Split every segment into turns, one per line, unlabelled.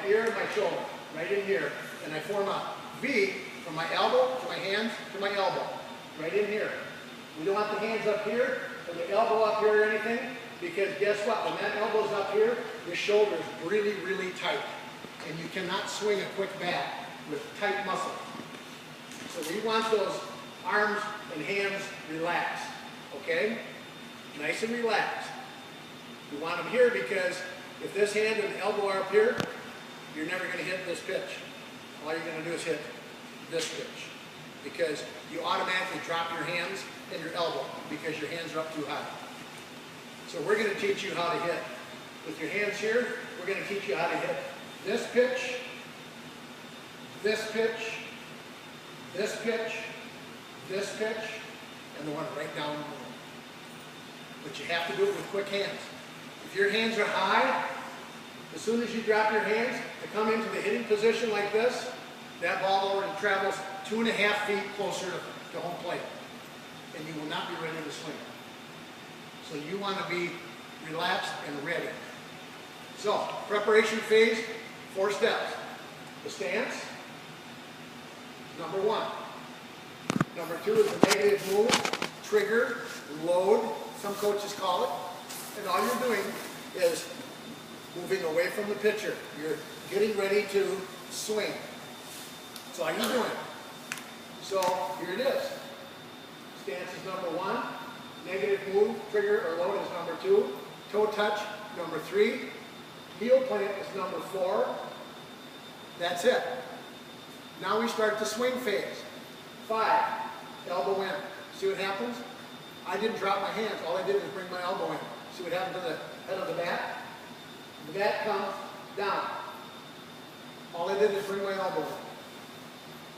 ear and my shoulder, right in here. And I form a V from my elbow to my hands to my elbow, right in here. We don't want the hands up here or the elbow up here or anything, because guess what? When that elbow's up here, the shoulder's really, really tight. And you cannot swing a quick bat with tight muscles. So we want those arms and hands relaxed, okay? Nice and relaxed. You want them here because if this hand and elbow are up here, you're never going to hit this pitch. All you're going to do is hit this pitch, because you automatically drop your hands and your elbow because your hands are up too high. So we're going to teach you how to hit. With your hands here, we're going to teach you how to hit this pitch, this pitch, this pitch, this pitch, and the one right down the middle. But you have to do it with quick hands. If your hands are high, as soon as you drop your hands to come into the hitting position like this, that ball already travels 2.5 feet closer to home plate, and you will not be ready to swing. So you want to be relaxed and ready. So, preparation phase, 4 steps. The stance, number 1. Number 2 is the negative move, trigger, load, some coaches call it. And all you're doing is moving away from the pitcher. You're getting ready to swing. That's all you're doing. So here it is. Stance is number 1. Negative move, trigger, or load is number 2. Toe touch, number 3. Heel plant is number 4. That's it. Now we start the swing phase. 5. Elbow in. See what happens? I didn't drop my hands. All I did was bring my elbow in. See what happened to the head of the bat? The bat comes down. All I did is bring my elbow in.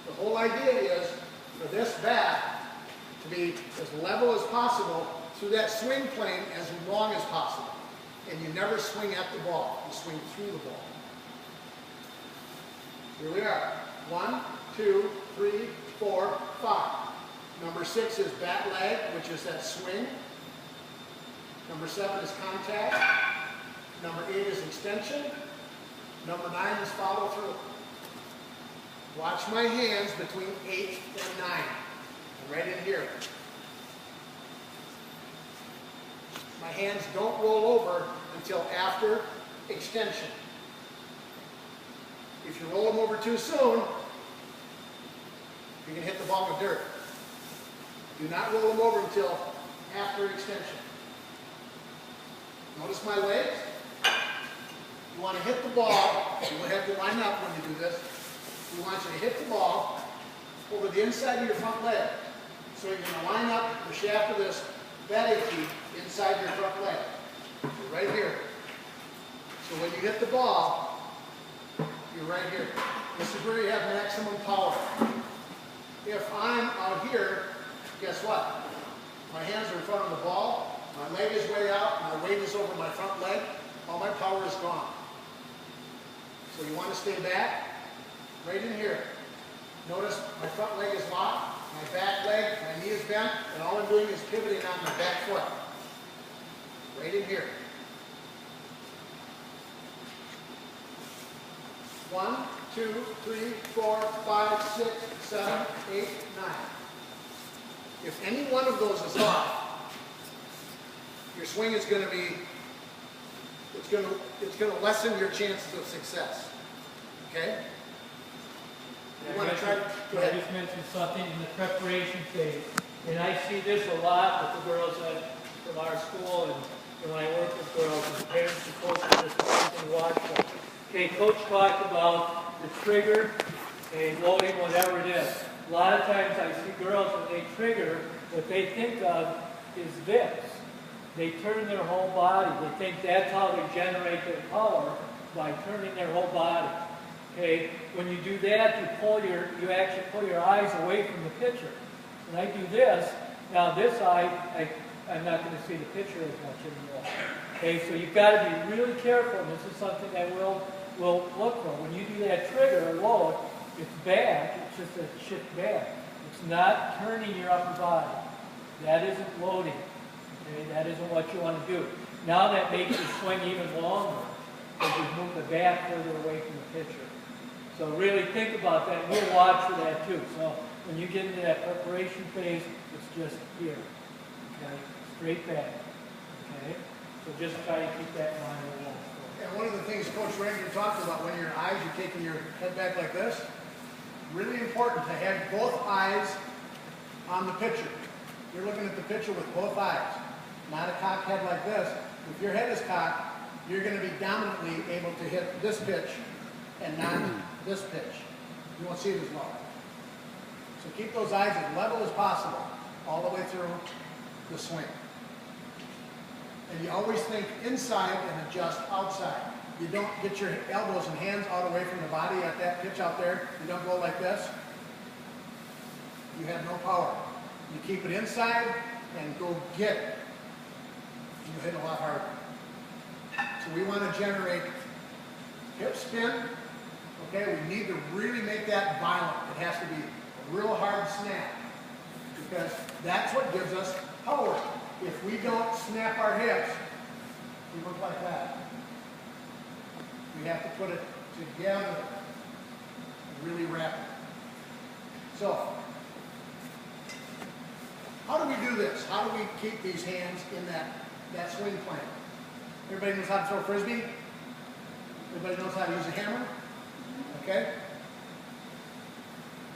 The whole idea is for this bat to be as level as possible through that swing plane as long as possible. And you never swing at the ball. You swing through the ball. Here we are. 1, 2, 3, 4, 5. Number 6 is bat leg, which is that swing. Number 7 is contact. Number 8 is extension. Number 9 is follow through. Watch my hands between 8 and 9. I'm right in here. My hands don't roll over until after extension. If you roll them over too soon, you can hit the ball with dirt. Do not roll them over until after extension. Notice my legs. You want to hit the ball. You will have to line up when you do this. We want you to hit the ball over the inside of your front leg. So you're going to line up the shaft of this batting tee inside your front leg. So right here. So when you hit the ball, you're right here. This is where you have maximum power. If I'm out here, guess what? My hands are in front of the ball, my leg is way out, my weight is over my front leg, all my power is gone. So you want to stay back, right in here. Notice my front leg is locked, my back leg, my knee is bent, and all I'm doing is pivoting on my back foot. Right in here. 1, 2, 3, 4, 5, 6, 7, 8, 9. If any one of those is off, your swing is going to be, it's going to lessen your chances of success. Okay? You want to try to, go ahead.
I just mentioned something in the preparation phase, and I see this a lot with the girls from our school, and when I work with girls, and parents and coaches, this is something to watch for. Okay, Coach talked about the trigger and loading, whatever it is. A lot of times I see girls, when they trigger, what they think of is this. They turn their whole body. They think that's how they generate their power, by turning their whole body. Okay, when you do that, you actually pull your eyes away from the pitcher. When I do this, now this eye, I'm not going to see the pitcher as much anymore. Okay, so you've got to be really careful, and this is something that we'll look for. When you do that trigger or load, it's back, it's just a shift back. It's not turning your upper body. That isn't loading. Okay, that isn't what you want to do. Now that makes your swing even longer. because you've moved the bat further away from the pitcher. So really think about that, and we'll watch for that too. So when you get into that preparation phase, it's just here, okay? Straight back, okay? So just try to keep that in mind as well.
And one of the things Coach Ranger talked about when your eyes, you're taking your head back like this, really important to have both eyes on the pitcher. You're looking at the pitcher with both eyes, not a cocked head like this. If your head is cocked, you're going to be dominantly able to hit this pitch and not this pitch. You won't see it as well. So keep those eyes as level as possible all the way through the swing. And you always think inside and adjust outside. You don't get your elbows and hands out away from the body at that pitch out there. You don't go like this. You have no power. You keep it inside and go get it. You hit a lot harder. So we want to generate hip spin. Okay, we need to really make that violent. It has to be a real hard snap because that's what gives us power. If we don't snap our hips, we look like that. We have to put it together really rapid. So, how do we do this? How do we keep these hands in that swing plan? Everybody knows how to throw a frisbee? Everybody knows how to use a hammer? Okay?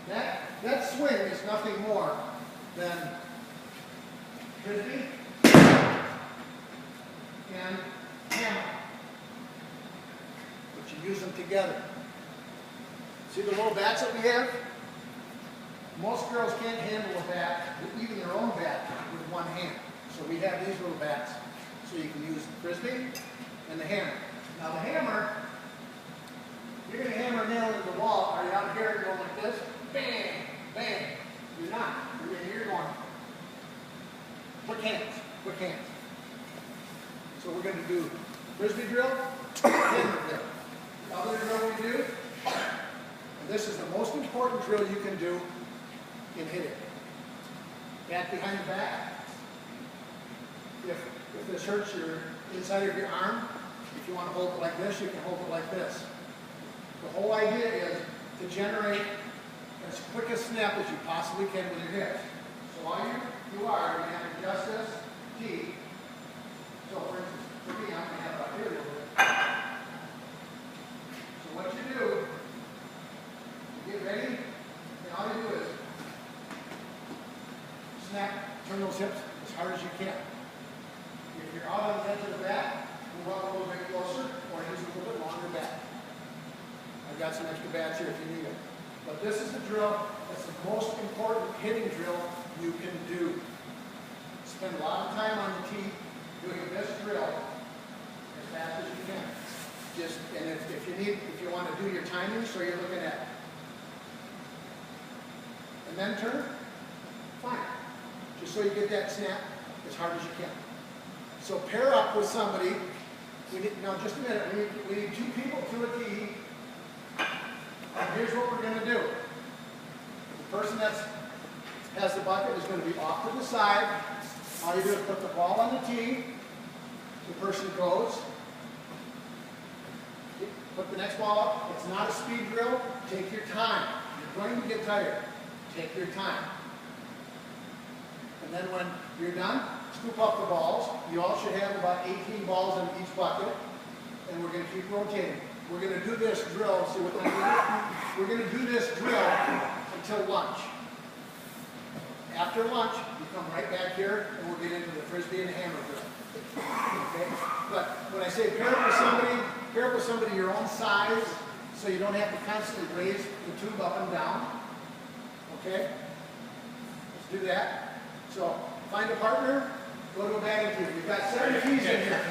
That swing is nothing more than frisbee and hammer. But you use them together. See the little bats that we have? Most girls can't handle a bat, even their own bat, with one hand. So we have these little bats. So you can use the frisbee and the hammer. Now the hammer, you're going to hammer a nail into the wall. Are you out here and going like this? Bang, bang. You're not. You're going quick hands, quick hands. So we're going to do frisbee drill, hammer drill. The other drill we do, and this is the most important drill you can do in hitting. Bat behind the back. If this hurts your inside of your arm, if you want to hold it like this, you can hold it like this. The whole idea is to generate as quick a snap as you possibly can with your hips. So all you are, you have to adjust this T. So for instance, for me, I'm going to have it up here a little bit. So what you do, you get ready, and all you do is snap, turn those hips as hard as you can. If you're out on the edge of the bat, move up a little bit closer, or use a little bit longer bat. I've got some extra bats here if you need it. But this is the drill, that's the most important hitting drill you can do. Spend a lot of time on the tee doing this drill as fast as you can. And if you want to do your timing, so you're looking at, and then turn, fine. Just so you get that snap as hard as you can. So pair up with somebody. Now just a minute, we need two people to a tee. And here's what we're going to do. The person that has the bucket is going to be off to the side. All you do is put the ball on the tee. The person goes. Put the next ball up. It's not a speed drill. Take your time. You're going to get tired. Take your time. And then when you're done, scoop up the balls. You all should have about 18 balls in each bucket. And we're going to keep rotating. We're going to do this drill. See what I'm doing? We're going to do this drill until lunch. After lunch, you come right back here, and we'll get into the frisbee and the hammer drill. Okay? But when I say pair up with somebody your own size, so you don't have to constantly raise the tube up and down. Okay? Let's do that. So find a partner. Go to a batting tube. We've got 7 tees in here.